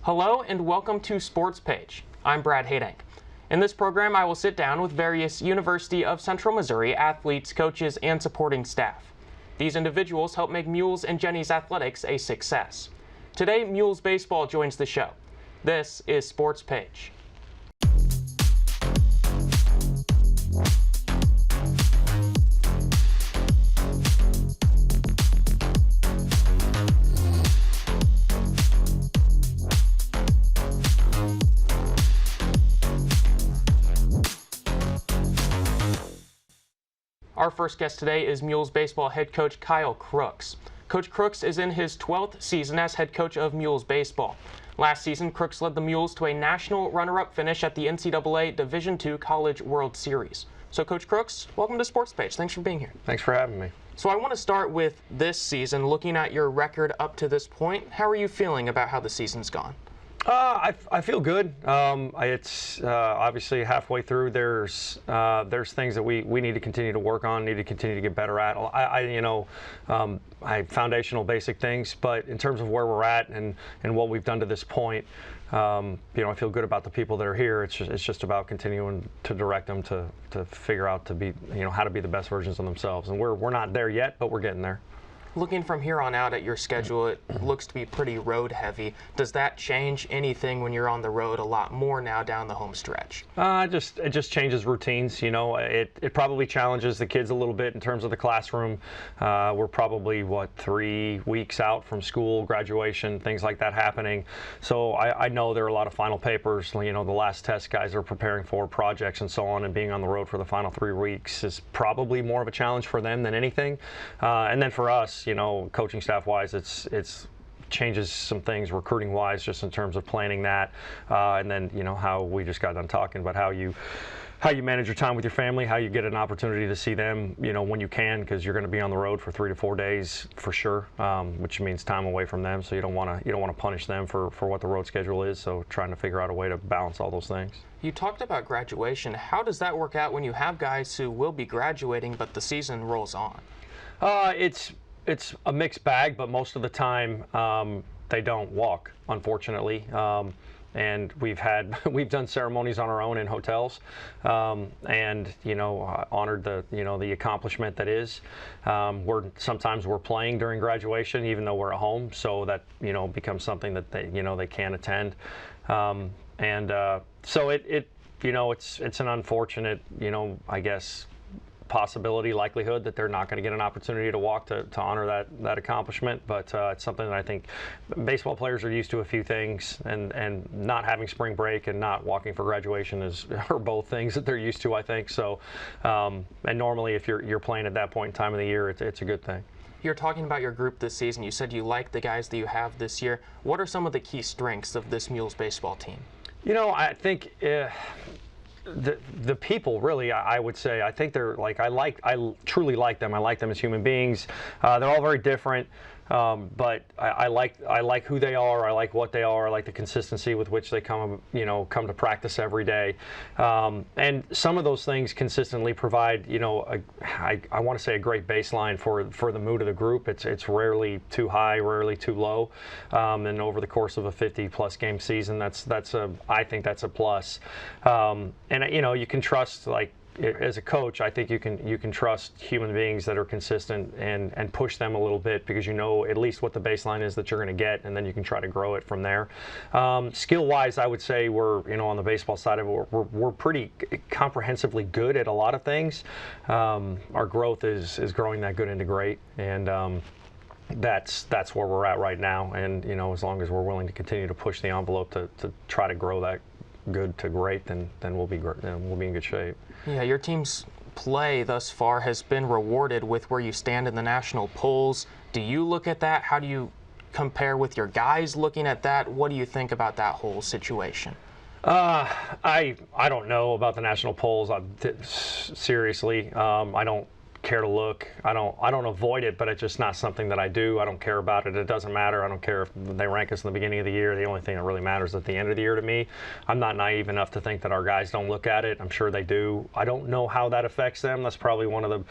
Hello and welcome to Sportspage. I'm Brad Hadank. In this program, I will sit down with various University of Central Missouri athletes, coaches, and supporting staff. These individuals help make Mules and Jenny's athletics a success. Today, Mules Baseball joins the show. This is Sportspage. Our first guest today is Mules Baseball head coach Kyle Crookes. Coach Crookes is in his 12th season as head coach of Mules Baseball. Last season, Crookes led the Mules to a national runner-up finish at the NCAA Division II College World Series. So, Coach Crookes, welcome to Sportspage. Thanks for being here. Thanks for having me. So I want to start with this season, looking at your record up to this point. How are you feeling about how the season's gone? I feel good. It's obviously halfway through. There's things that we need to continue to work on, need to continue to get better at. I foundational basic things, but in terms of where we're at and what we've done to this point, I feel good about the people that are here. It's just about continuing to direct them to figure out to be, how to be the best versions of themselves. And we're not there yet, but we're getting there. Looking from here on out at your schedule, it looks to be pretty road heavy. Does that change anything when you're on the road a lot more now down the home stretch? It just changes routines. It probably challenges the kids a little bit in terms of the classroom. We're probably 3 weeks out from school, graduation, things like that happening. So I know there are a lot of final papers. The last test guys are preparing for projects and so on, and being on the road for the final 3 weeks is probably more of a challenge for them than anything. And then for us, coaching staff wise, it's changes some things recruiting wise, just in terms of planning that, and then how we just got done talking about how you manage your time with your family, how you get an opportunity to see them when you can, because you're going to be on the road for 3 to 4 days for sure, which means time away from them. So you don't want to punish them for what the road schedule is. So trying to figure out a way to balance all those things. You talked about graduation. How does that work out when you have guys who will be graduating but the season rolls on? It's a mixed bag, but most of the time they don't walk, unfortunately. And we've done ceremonies on our own in hotels, and honored the accomplishment that is. Sometimes we're playing during graduation, even though we're at home, so that becomes something that they can attend. So it's an unfortunate I guess likelihood that they're not going to get an opportunity to walk to honor that accomplishment, but it's something that I think baseball players are used to. A few things, and not having spring break and not walking for graduation are both things that they're used to, I think. So and normally if you're playing at that point in time of the year, it's a good thing. You're talking about your group this season. You said you like the guys that you have this year. What are some of the key strengths of this Mules baseball team? I think the people, really, I would say, I think they're I truly like them. I like them as human beings. They're all very different, but I like who they are. I like what they are. I like the consistency with which they come to practice every day. And some of those things consistently provide, I want to say, a great baseline for the mood of the group. It's rarely too high, rarely too low. And over the course of a 50-plus game season, I think that's a plus. And you can trust, as a coach, I think you can trust human beings that are consistent and push them a little bit, because at least what the baseline is that you're going to get, and then you can try to grow it from there. Skill-wise, I would say we're on the baseball side of it, we're pretty comprehensively good at a lot of things. Our growth is growing that good into great, and that's where we're at right now. And as long as we're willing to continue to push the envelope to try to grow that good to great, then we'll be in good shape. Yeah, your team's play thus far has been rewarded with where you stand in the national polls. Do you look at that? How do you compare with your guys looking at that? What do you think about that whole situation? I don't know about the national polls. Seriously, I don't care to look. I don't avoid it, but it's just not something that I do. I don't care about it. It doesn't matter. I don't care if they rank us in the beginning of the year. The only thing that really matters is at the end of the year to me. I'm not naive enough to think that our guys don't look at it. I'm sure they do. I don't know how that affects them. That's probably one of the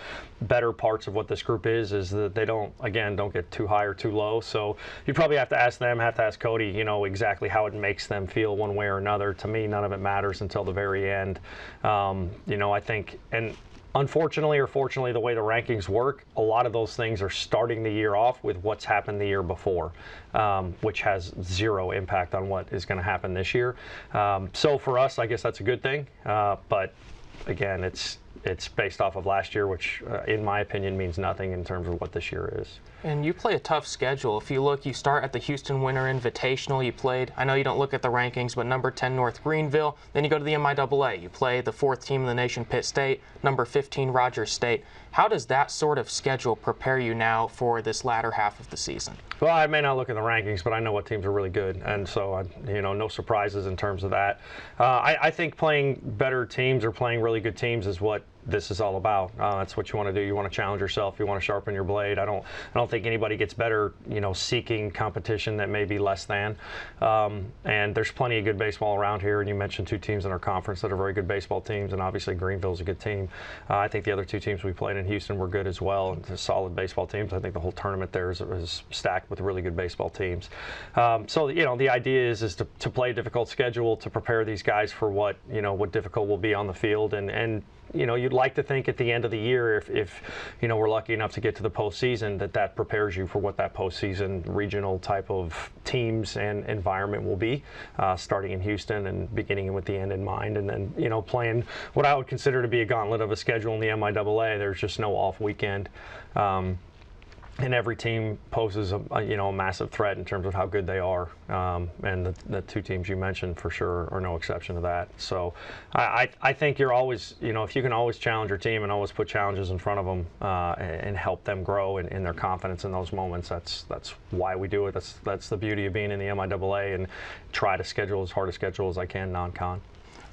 better parts of what this group is that they don't get too high or too low. So you probably have to ask them, have to ask Cody, you know, exactly how it makes them feel one way or another. To me, none of it matters until the very end. You know, I think, and unfortunately or fortunately, the way the rankings work, a lot of those things are starting the year off with what's happened the year before, which has zero impact on what is going to happen this year. So for us, I guess that's a good thing. But again, it's based off of last year, which in my opinion means nothing in terms of what this year is. And you play a tough schedule. If you look, you start at the Houston Winter Invitational. You played, I know you don't look at the rankings, but number 10 North Greenville. Then you go to the MIAA. You play the 4th team in the nation, Pitt State, number 15 Rogers State. How does that sort of schedule prepare you now for this latter half of the season? Well, I may not look at the rankings, but I know what teams are really good, and so you know, no surprises in terms of that. I think playing better teams or playing really good teams is what this is all about. That's what you want to do. You want to challenge yourself. You want to sharpen your blade. I don't think anybody gets better, you know, seeking competition that may be less than. And there's plenty of good baseball around here. And you mentioned 2 teams in our conference that are very good baseball teams, and obviously Greenville's a good team. I think the other 2 teams we played in Houston were good as well, and solid baseball teams. I think the whole tournament there is stacked with really good baseball teams. So you know, the idea is to play a difficult schedule, to prepare these guys for what difficult will be on the field, and you know, you'd like to think at the end of the year, if you know, we're lucky enough to get to the postseason, that prepares you for what that postseason regional type of teams and environment will be, starting in Houston and beginning with the end in mind, and then, you know, playing what I would consider to be a gauntlet of a schedule in the MIAA. There's just no off weekend. And every team poses a massive threat in terms of how good they are, and the 2 teams you mentioned for sure are no exception to that. So I think you're always, you know, if you can always challenge your team and always put challenges in front of them and help them grow in their confidence in those moments, that's why we do it. That's the beauty of being in the MIAA, and try to schedule as hard a schedule as I can non-con.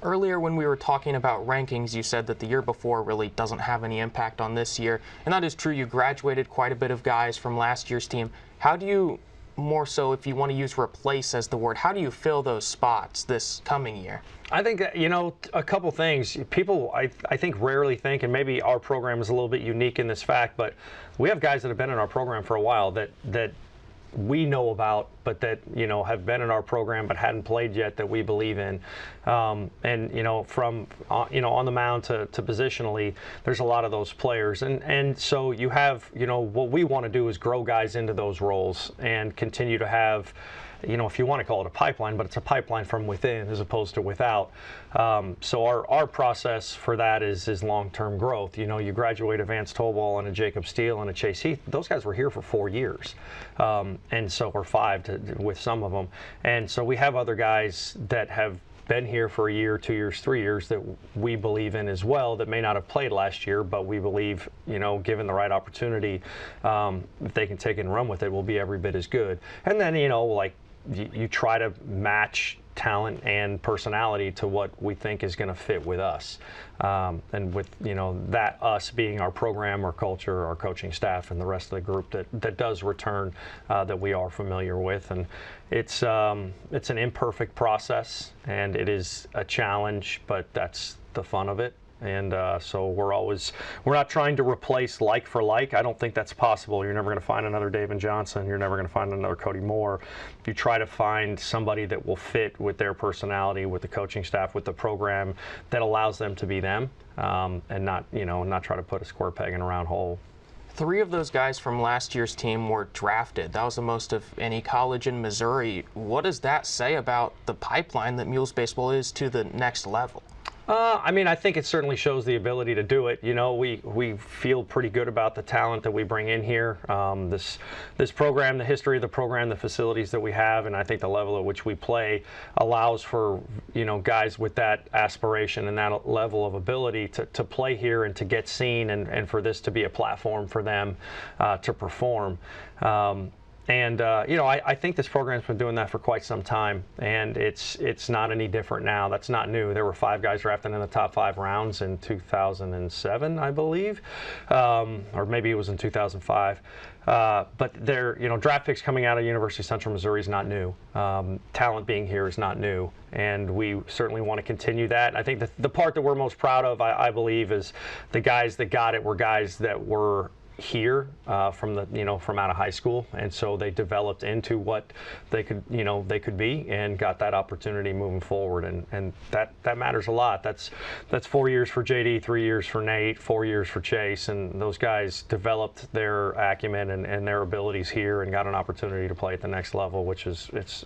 Earlier when we were talking about rankings, you said that the year before really doesn't have any impact on this year, and that is true. You graduated quite a bit of guys from last year's team. How do you, more so if you want to use replace as the word, how do you fill those spots this coming year? I think, you know, a couple things. People, I think, rarely think, and maybe our program is a little bit unique in this fact, but we have guys that have been in our program for a while that we know about, but that, you know, have been in our program but hadn't played yet, that we believe in. And you know, from on the mound to positionally, there's a lot of those players, and so you have, you know, what we want to do is grow guys into those roles and continue to have, you know, if you want to call it a pipeline, but it's a pipeline from within as opposed to without. So our process for that is long-term growth. You know, you graduate a Vance Tolball and a Jacob Steele and a Chase Heath. Those guys were here for 4 years, and so, or 5 with some of them. And so we have other guys that have been here for a year, 2 years, 3 years that we believe in as well, that may not have played last year, but we believe, you know, given the right opportunity, if they can take it and run with it, will be every bit as good. And then, you know, like, you try to match talent and personality to what we think is going to fit with us, and with, you know, that us being our program, our culture, our coaching staff, and the rest of the group that does return, that we are familiar with. And it's an imperfect process, and it is a challenge, but that's the fun of it. And so we're not trying to replace like for like. I don't think that's possible. You're never going to find another David Johnson. You're never going to find another Cody Moore. You try to find somebody that will fit with their personality, with the coaching staff, with the program, that allows them to be them, and not try to put a square peg in a round hole. 3 of those guys from last year's team were drafted. That was the most of any college in Missouri. What does that say about the pipeline that Mules baseball is to the next level? I mean, I think it certainly shows the ability to do it. You know, we feel pretty good about the talent that we bring in here. This program, the history of the program, the facilities that we have, and I think the level at which we play allows for, you know, guys with that aspiration and that level of ability to play here and to get seen, and for this to be a platform for them to perform. And I think this program's been doing that for quite some time, and it's not any different now. That's not new. There were 5 guys drafted in the top 5 rounds in 2007, I believe, or maybe it was in 2005. But draft picks coming out of University of Central Missouri is not new. Talent being here is not new, and we certainly want to continue that. I think the part that we're most proud of, I believe, is the guys that got it were guys that were here from out of high school, and so they developed into what they could be and got that opportunity moving forward, and that matters a lot. That's 4 years for JD, 3 years for Nate, 4 years for Chase, and those guys developed their acumen and their abilities here and got an opportunity to play at the next level, which is it's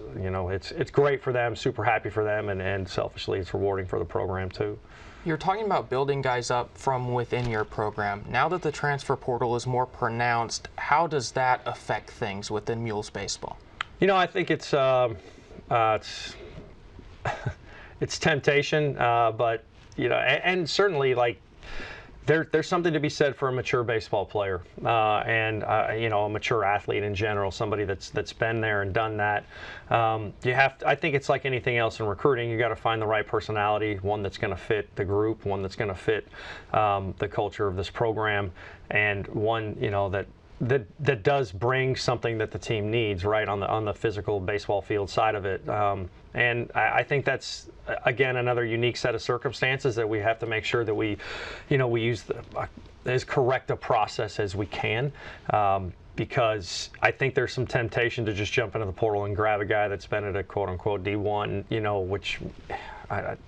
great for them, super happy for them, and selfishly it's rewarding for the program too. You're talking about building guys up from within your program. Now that the transfer portal is more pronounced, how does that affect things within Mules baseball? I think it's temptation, but and certainly there's something to be said for a mature baseball player, and a mature athlete in general, somebody that's been there and done that. I think it's like anything else in recruiting. You got to find the right personality, one that's going to fit the group, one that's going to fit the culture of this program, and one that does bring something that the team needs, right, on the physical baseball field side of it. And I think that's, again, another unique set of circumstances that we have to make sure that we use as correct a process as we can. Because I think there's some temptation to just jump into the portal and grab a guy that's been at a quote-unquote D1, which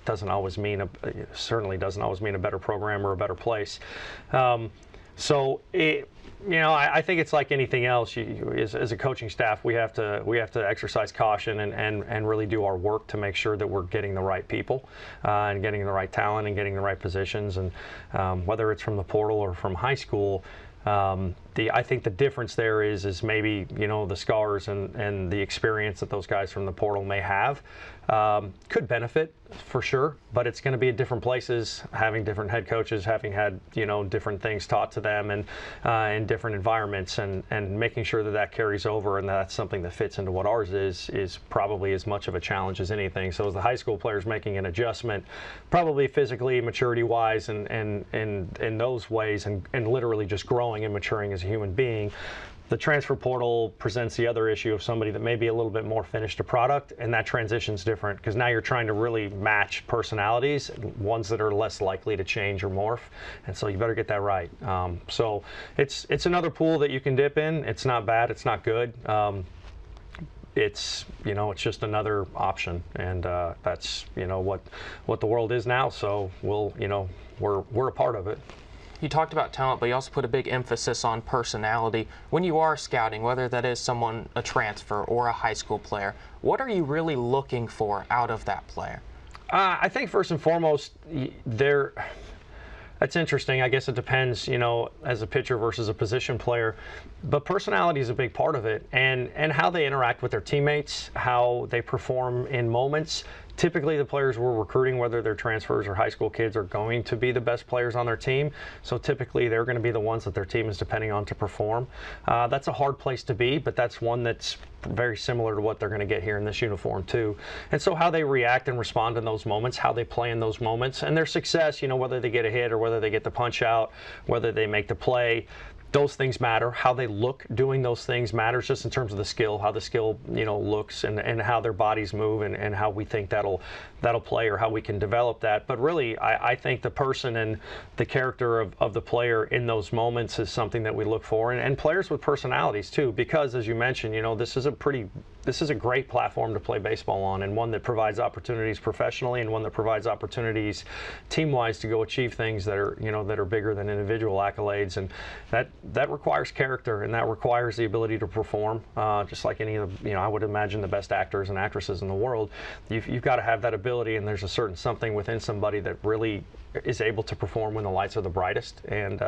doesn't always mean certainly doesn't always mean a better program or a better place. I think it's like anything else. As a coaching staff, we have to exercise caution and really do our work to make sure that we're getting the right people and getting the right talent and getting the right positions. And whether it's from the portal or from high school, I think the difference there is maybe the scars and the experience that those guys from the portal may have could benefit for sure, but it's going to be at different places, having different head coaches, having had different things taught to them, and in different environments, and making sure that carries over, and that's something that fits into what ours is probably as much of a challenge as anything. So as the high school players making an adjustment, probably physically, maturity wise, and in those ways, and literally just growing and maturing as a human being. The transfer portal presents the other issue of somebody that may be a little bit more finished a product, and that transition's different because now you're trying to really match personalities, ones that are less likely to change or morph, and so you better get that right. So it's another pool that you can dip in. It's not bad. It's not good. It's just another option, and that's what the world is now. So we're a part of it. You talked about talent, but you also put a big emphasis on personality. When you are scouting, whether that is a transfer or a high school player, what are you really looking for out of that player? I think first and foremost, that's interesting. I guess it depends, as a pitcher versus a position player. But personality is a big part of it, and how they interact with their teammates, how they perform in moments. Typically, the players we're recruiting, whether they're transfers or high school kids, are going to be the best players on their team. So typically, they're going to be the ones that their team is depending on to perform. That's a hard place to be, but that's one that's very similar to what they're going to get here in this uniform too. And so how they react and respond in those moments, how they play in those moments, and their success, whether they get a hit or whether they get the punch out, whether they make the play, those things matter. How they look doing those things matters, just in terms of the skill, how the skill looks, and how their bodies move, and how we think that'll play, or how we can develop that. But really, I think the person and the character of the player in those moments is something that we look for, and players with personalities too, because as you mentioned, this is a great platform to play baseball on, and one that provides opportunities professionally, and one that provides opportunities team-wise to go achieve things that are bigger than individual accolades, and that requires character, and that requires the ability to perform, just like any of I would imagine the best actors and actresses in the world. You've got to have that ability, and there's a certain something within somebody that really is able to perform when the lights are the brightest, and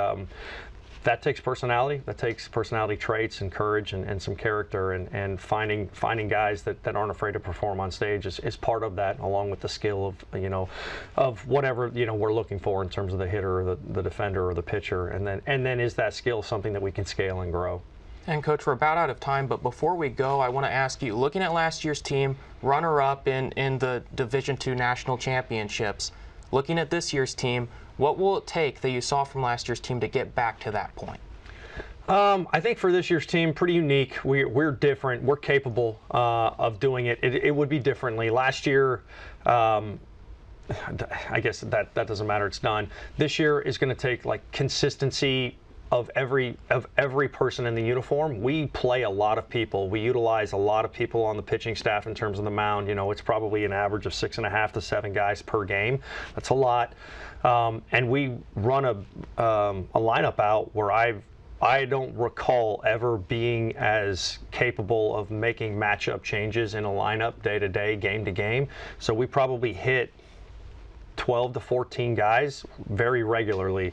that takes personality. That takes personality traits and courage and some character, and finding guys that aren't afraid to perform on stage is part of that, along with the skill of whatever we're looking for in terms of the hitter or the defender or the pitcher, and then is that skill something that we can scale and grow. And Coach, we're about out of time, but before we go, I want to ask you, looking at last year's team, runner-up in the Division II National Championships, looking at this year's team, what will it take that you saw from last year's team to get back to that point? I think for this year's team, pretty unique. We're different. We're capable of doing it. It would be differently. Last year, I guess that doesn't matter. It's done. This year is going to take like consistency of every person in the uniform. We play a lot of people. We utilize a lot of people on the pitching staff in terms of the mound. You know, it's probably an average of 6.5 to 7 guys per game. That's a lot. And we run a lineup out where I don't recall ever being as capable of making matchup changes in a lineup day to day, game to game. So we probably hit 12 to 14 guys very regularly.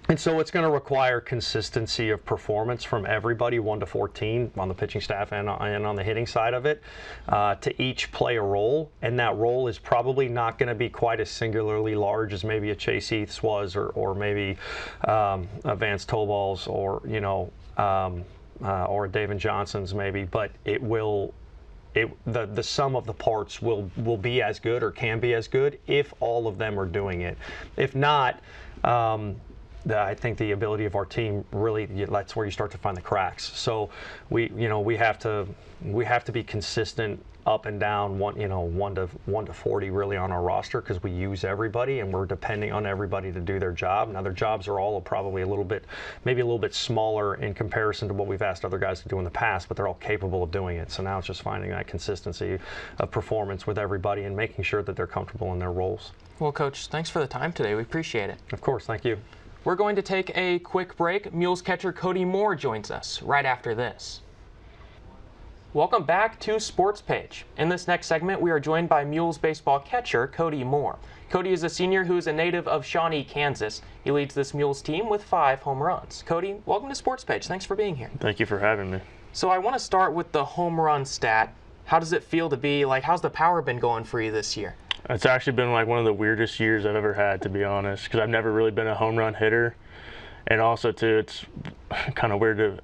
And so it's going to require consistency of performance from everybody, 1 to 14 on the pitching staff and on the hitting side of it, to each play a role. And that role is probably not going to be quite as singularly large as maybe a Chase Heath's was, or maybe a Vance Tobal's, or or a David Johnson's maybe. But it will. The sum of the parts will be as good, or can be as good, if all of them are doing it. If not, I think the ability of our team really, that's where you start to find the cracks. So we have to be consistent up and down, 1 to 40 really on our roster, because we use everybody and we're depending on everybody to do their job. Now their jobs are all probably maybe a little bit smaller in comparison to what we've asked other guys to do in the past, but they're all capable of doing it. So now it's just finding that consistency of performance with everybody and making sure that they're comfortable in their roles. Well, Coach, thanks for the time today. We appreciate it. Of course, thank you. We're going to take a quick break. Mules catcher Cody Moore joins us right after this. Welcome back to Sportspage. In this next segment, we are joined by Mules baseball catcher Cody Moore. Cody is a senior who is a native of Shawnee, Kansas. He leads this Mules team with 5 home runs. Cody, welcome to Sportspage. Thanks for being here. Thank you for having me. So I want to start with the home run stat. How does it feel to be, how's the power been going for you this year? It's actually been like one of the weirdest years I've ever had, to be honest, because I've never really been a home run hitter. And also, too, it's kind of weird to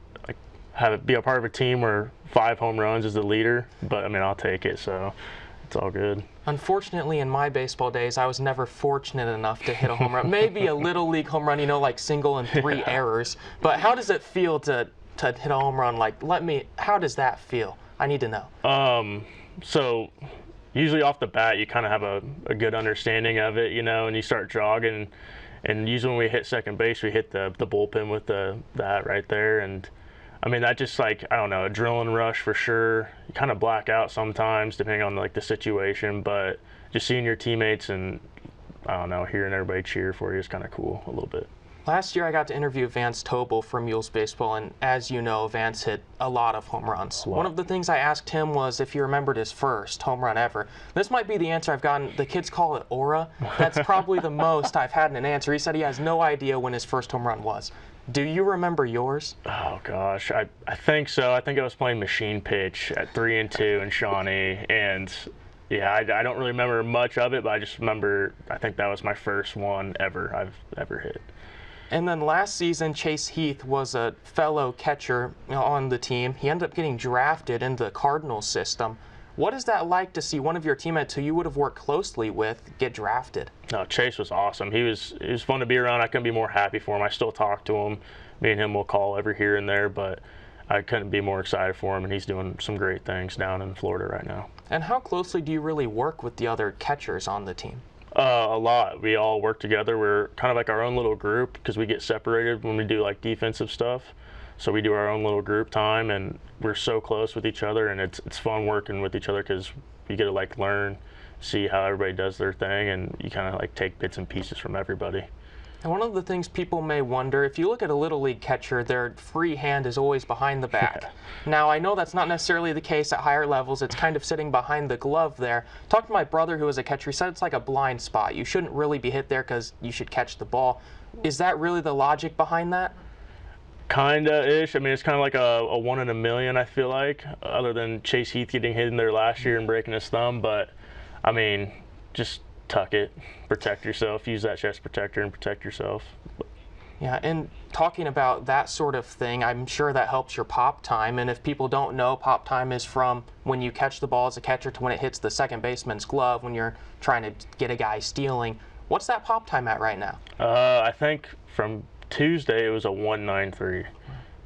have it be a part of a team where 5 home runs is the leader. But, I mean, I'll take it, so it's all good. Unfortunately, in my baseball days, I was never fortunate enough to hit a home run. Maybe a little league home run, like single and 3 errors. But how does it feel to hit a home run? How does that feel? I need to know. So usually off the bat, you kind of have a good understanding of it, and you start jogging. And usually when we hit second base, we hit the bullpen with that right there. And I mean, that just I don't know, adrenaline rush for sure. You kind of black out sometimes depending on the situation, but just seeing your teammates and, I don't know, hearing everybody cheer for you is kind of cool a little bit. Last year, I got to interview Vance Tobal from Mules Baseball, and as you know, Vance hit a lot of home runs. One of the things I asked him was if he remembered his first home run ever. This might be the answer I've gotten. The kids call it aura. That's probably the most I've had in an answer. He said he has no idea when his first home run was. Do you remember yours? Oh, gosh. I think so. I think I was playing machine pitch at 3 and 2 in Shawnee, and yeah, I don't really remember much of it, but I just remember I think that was my first one I've ever hit. And then last season, Chase Heath was a fellow catcher on the team. He ended up getting drafted into the Cardinals system. What is that like to see one of your teammates who you would have worked closely with get drafted? No, Chase was awesome. He was fun to be around. I couldn't be more happy for him. I still talk to him. Me and him will call every here and there, but I couldn't be more excited for him, and he's doing some great things down in Florida right now. And how closely do you really work with the other catchers on the team? A lot. We all work together. We're kind of like our own little group because we get separated when we do defensive stuff. So we do our own little group time, and we're so close with each other, and it's fun working with each other because you get to learn, see how everybody does their thing, and you kind of take bits and pieces from everybody. And one of the things people may wonder, if you look at a Little League catcher, their free hand is always behind the bat. Yeah. Now, I know that's not necessarily the case at higher levels. It's kind of sitting behind the glove there. Talked to my brother who was a catcher. He said it's like a blind spot. You shouldn't really be hit there because you should catch the ball. Is that really the logic behind that? Kinda-ish. I mean, it's kind of like a 1 in a million, I feel like, other than Chase Heath getting hit in there last year and breaking his thumb. But, I mean, just tuck it, protect yourself, use that chest protector and protect yourself. Yeah, and talking about that sort of thing, I'm sure that helps your pop time. And if people don't know, pop time is from when you catch the ball as a catcher to when it hits the second baseman's glove when you're trying to get a guy stealing. What's that pop time at right now? I think from Tuesday it was a 1:93.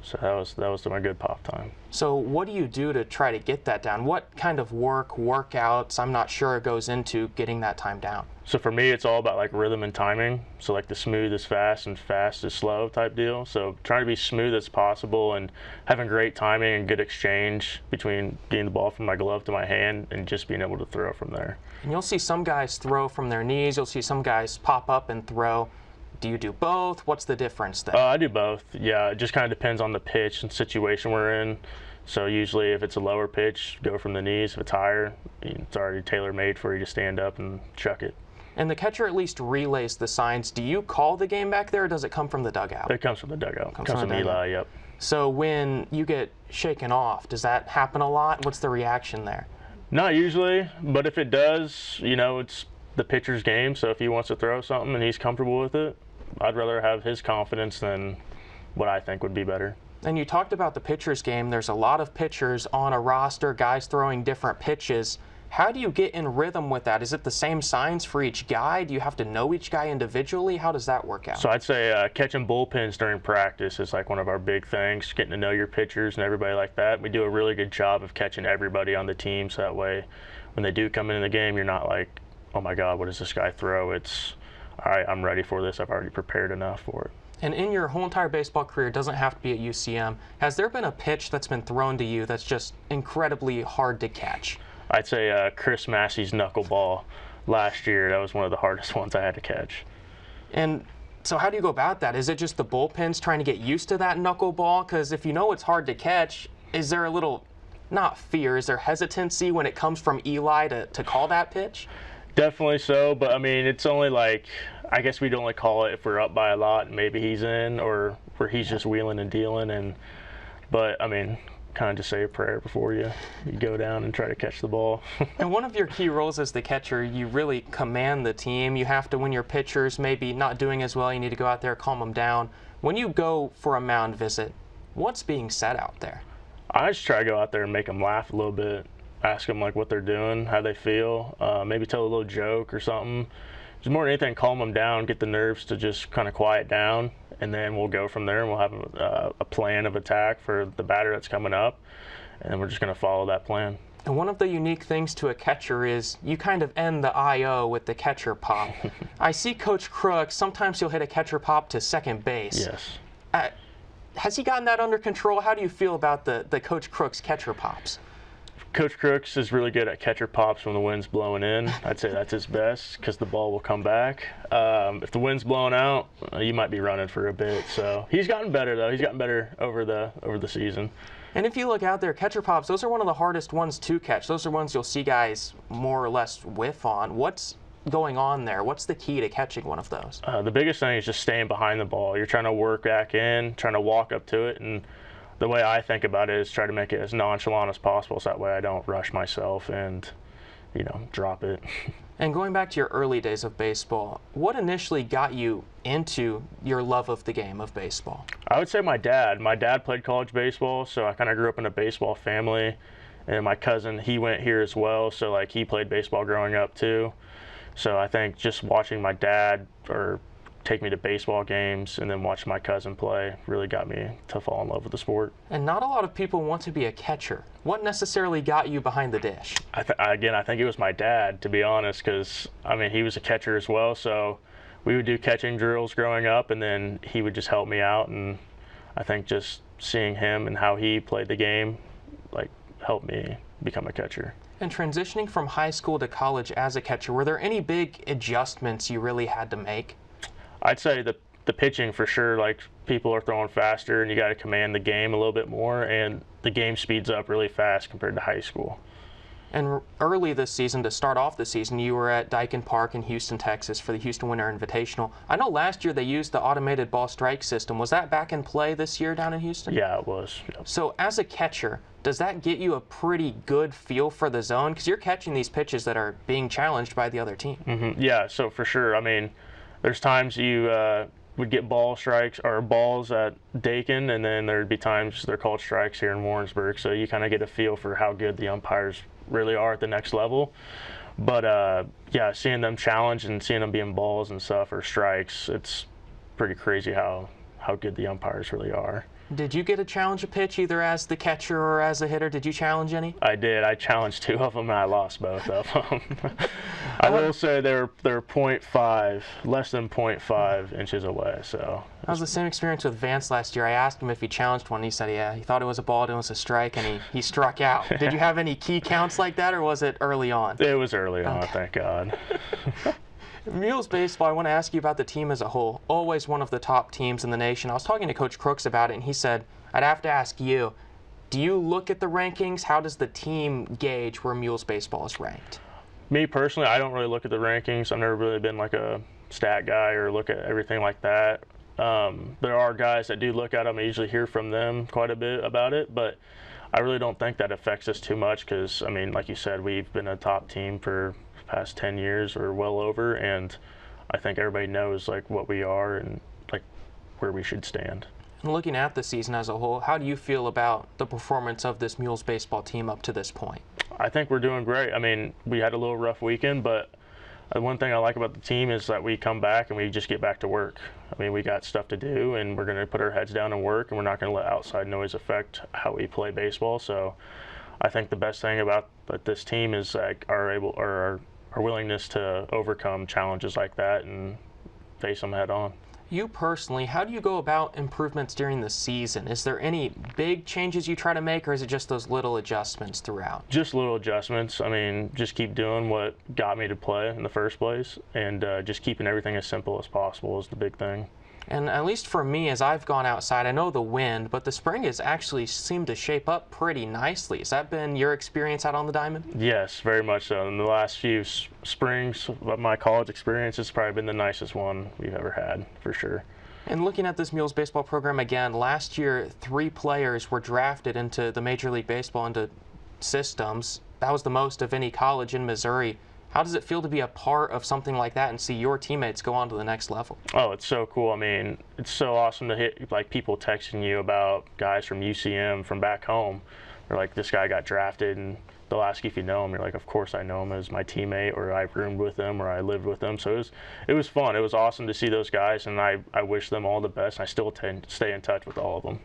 So that was my good pop time. So what do you do to try to get that down? What kind of workouts, I'm not sure, goes into getting that time down? So for me, it's all about like rhythm and timing. So like the smooth is fast and fast is slow type deal. So trying to be smooth as possible and having great timing and good exchange between getting the ball from my glove to my hand and just being able to throw from there. And you'll see some guys throw from their knees. You'll see some guys pop up and throw. Do you do both? What's the difference there? I do both. Yeah, it just kind of depends on the pitch and situation we're in. So usually if it's a lower pitch, go from the knees. If it's higher, it's already tailor-made for you to stand up and chuck it. And the catcher at least relays the signs. Do you call the game back there, or does it come from the dugout? It comes from the dugout. Comes from Eli, yep. So when you get shaken off, does that happen a lot? What's the reaction there? Not usually, but if it does, it's the pitcher's game. So if he wants to throw something and he's comfortable with it, I'd rather have his confidence than what I think would be better. And you talked about the pitcher's game. There's a lot of pitchers on a roster, guys throwing different pitches. How do you get in rhythm with that? Is it the same signs for each guy? Do you have to know each guy individually? How does that work out? So I'd say catching bullpens during practice is like one of our big things, getting to know your pitchers and everybody like that. We do a really good job of catching everybody on the team, so that way when they do come in the game, you're not like, oh my God, what does this guy throw? It's, all right, I'm ready for this. I've already prepared enough for it. And in your whole entire baseball career, it doesn't have to be at UCM, has there been a pitch that's been thrown to you that's just incredibly hard to catch? I'd say Chris Massey's knuckleball last year. That was one of the hardest ones I had to catch. And so how do you go about that? Is it just the bullpens trying to get used to that knuckleball? Because if you know it's hard to catch, is there a little, not fear, is there hesitancy when it comes from Eli to call that pitch? Definitely so, but I mean, it's only like, I guess we'd only call it if we're up by a lot and maybe he's in, or where he's just wheeling and dealing. But I mean, kind of just say a prayer before you go down and try to catch the ball. And one of your key roles as the catcher, you really command the team. You have to, when your pitcher's maybe not doing as well, you need to go out there, calm them down. When you go for a mound visit, what's being said out there? I just try to go out there and make them laugh a little bit. Ask them like what they're doing, how they feel, maybe tell a little joke or something. Just more than anything, calm them down, get the nerves to just kind of quiet down, and then we'll go from there and we'll have a plan of attack for the batter that's coming up, and we're just going to follow that plan. And one of the unique things to a catcher is you kind of end the I.O. with the catcher pop. I see Coach Crookes, sometimes he'll hit a catcher pop to second base. Yes. Has he gotten that under control? How do you feel about the Coach Crookes catcher pops? Coach Crookes is really good at catcher pops when the wind's blowing in. I'd say that's his best because the ball will come back. If the wind's blowing out, you might be running for a bit. So he's gotten better though. He's gotten better over the season. And if you look out there, catcher pops, those are one of the hardest ones to catch. Those are ones you'll see guys more or less whiff on. What's going on there? What's the key to catching one of those? The biggest thing is just staying behind the ball. You're trying to work back in, trying to walk up to it, and the way I think about it is try to make it as nonchalant as possible so that way I don't rush myself and, drop it. And going back to your early days of baseball, what initially got you into your love of the game of baseball? I would say my dad. My dad played college baseball, so I kind of grew up in a baseball family. And my cousin, he went here as well, so like he played baseball growing up too. So I think just watching my dad take me to baseball games and then watch my cousin play really got me to fall in love with the sport. And not a lot of people want to be a catcher. What necessarily got you behind the dish? I think it was my dad, to be honest, because he was a catcher as well, so we would do catching drills growing up and then he would just help me out, and I think just seeing him and how he played the game helped me become a catcher. And transitioning from high school to college as a catcher, were there any big adjustments you really had to make? I'd say the pitching for sure. Like, people are throwing faster and you got to command the game a little bit more, and the game speeds up really fast compared to high school. And early this season, to start off the season, you were at Dyken Park in Houston, Texas for the Houston Winter Invitational. I know last year they used the automated ball strike system. Was that back in play this year down in Houston? Yeah, it was. Yep. So as a catcher, does that get you a pretty good feel for the zone? Because you're catching these pitches that are being challenged by the other team. Mm-hmm. Yeah, so for sure. There's times you would get ball strikes or balls at Dakin, and then there'd be times they're called strikes here in Warrensburg. So you kind of get a feel for how good the umpires really are at the next level. But yeah, seeing them challenge and seeing them being balls and stuff or strikes, it's pretty crazy how good the umpires really are. Did you get to challenge a pitch either as the catcher or as a hitter? Did you challenge any? I did. I challenged 2 of them and I lost both of them. I will say they're 0.5, less than 0.5 inches away. So that was the same experience with Vance last year. I asked him if he challenged one. He said, yeah, he thought it was a ball, it was a strike, and he struck out. Did you have any key counts like that, or was it early on? It was early on, thank God. Mules Baseball, I want to ask you about the team as a whole. Always one of the top teams in the nation. I was talking to Coach Crookes about it, and he said, I'd have to ask you, do you look at the rankings? How does the team gauge where Mules Baseball is ranked? Me personally, I don't really look at the rankings. I've never really been like a stat guy or look at everything like that. There are guys that do look at them. I usually hear from them quite a bit about it, but I really don't think that affects us too much because, I mean, like you said, we've been a top team for past 10 years or well over, and I think everybody knows like what we are and like where we should stand. And looking at the season as a whole, how do you feel about the performance of this Mules Baseball team up to this point? I think we're doing great. I mean, we had a little rough weekend, but one thing I like about the team is that we come back and we just get back to work. I mean, we got stuff to do, and we're going to put our heads down and work, and we're not going to let outside noise affect how we play baseball. So I think the best thing about this team is like our willingness to overcome challenges like that and face them head on. You personally, how do you go about improvements during the season? Is there any big changes you try to make, or is it just those little adjustments throughout? Just little adjustments. I mean, just keep doing what got me to play in the first place, and just keeping everything as simple as possible is the big thing. And at least for me, as I've gone outside, I know the wind, but the spring has actually seemed to shape up pretty nicely. Has that been your experience out on the diamond? Yes, very much so. In the last few springs of my college experience, it's probably been the nicest one we've ever had, for sure. And looking at this Mules Baseball program again, last year 3 players were drafted into the Major League Baseball into systems. That was the most of any college in Missouri. How does it feel to be a part of something like that and see your teammates go on to the next level? Oh, it's so cool. I mean, it's so awesome to hit like people texting you about guys from UCM from back home. They're like, this guy got drafted, and they'll ask you if you know him. You're like, of course I know him as my teammate, or I roomed with him, or I lived with him. So it was fun. It was awesome to see those guys, and I wish them all the best. I still stay in touch with all of them.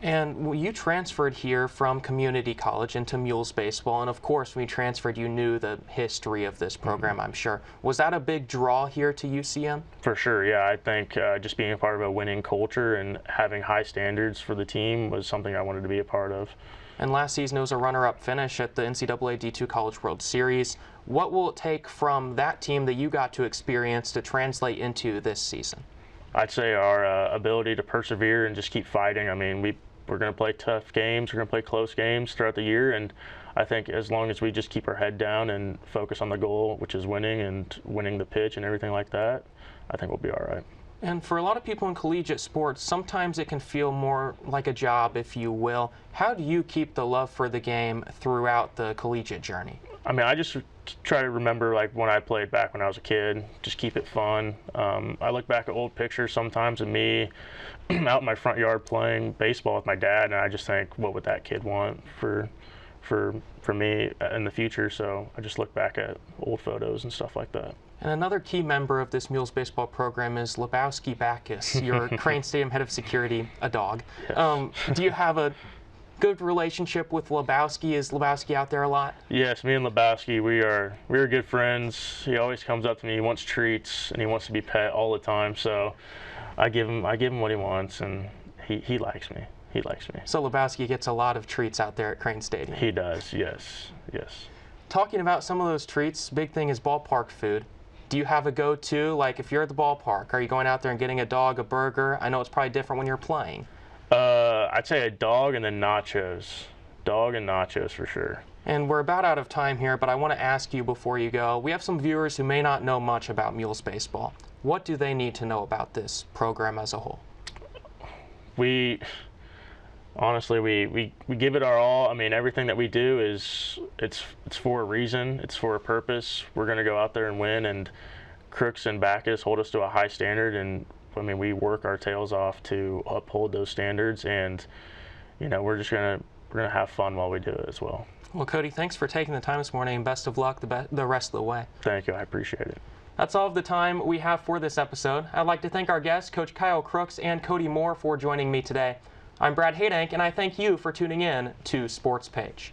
And you transferred here from community college into Mules Baseball, and of course when you transferred you knew the history of this program, I'm sure. Was that a big draw here to UCM? For sure, yeah. I think just being a part of a winning culture and having high standards for the team was something I wanted to be a part of. And last season it was a runner-up finish at the NCAA D2 College World Series. What will it take from that team that you got to experience to translate into this season? I'd say our ability to persevere and just keep fighting. I mean, we're going to play tough games, we're going to play close games throughout the year, and I think as long as we just keep our head down and focus on the goal, which is winning and winning the pitch and everything like that, I think we'll be all right. And for a lot of people in collegiate sports, sometimes it can feel more like a job, if you will. How do you keep the love for the game throughout the collegiate journey? I mean, I just try to remember like when I played back when I was a kid, just keep it fun. I look back at old pictures sometimes of me out in my front yard playing baseball with my dad, and I just think, what would that kid want for me in the future? So I just look back at old photos and stuff like that. And another key member of this Mules Baseball program is Lebowski Backus, your Crane Stadium head of security, a dog. Yes. Do you have a good relationship with Lebowski? Is Lebowski out there a lot? Yes, me and Lebowski, we are good friends. He always comes up to me, he wants treats, and he wants to be pet all the time. So I give him what he wants, and he likes me. He likes me. So Lebowski gets a lot of treats out there at Crane Stadium. He does, yes, yes. Talking about some of those treats, big thing is ballpark food. Do you have a go-to? Like if you're at the ballpark, are you going out there and getting a dog, a burger? I know it's probably different when you're playing. I'd say a dog and then nachos. Dog and nachos for sure. And we're about out of time here, but I want to ask you before you go, we have some viewers who may not know much about Mules Baseball. What do they need to know about this program as a whole? Honestly, we give it our all. I mean, everything that we do it's for a reason. It's for a purpose. We're going to go out there and win, and Crookes and Backus hold us to a high standard, and I mean, we work our tails off to uphold those standards, and you know, we're gonna have fun while we do it as well. Well, Cody, thanks for taking the time this morning, and best of luck the rest of the way. Thank you. I appreciate it. That's all of the time we have for this episode. I'd like to thank our guests, Coach Kyle Crookes and Cody Moore, for joining me today. I'm Brad Hadank, and I thank you for tuning in to Sports Page.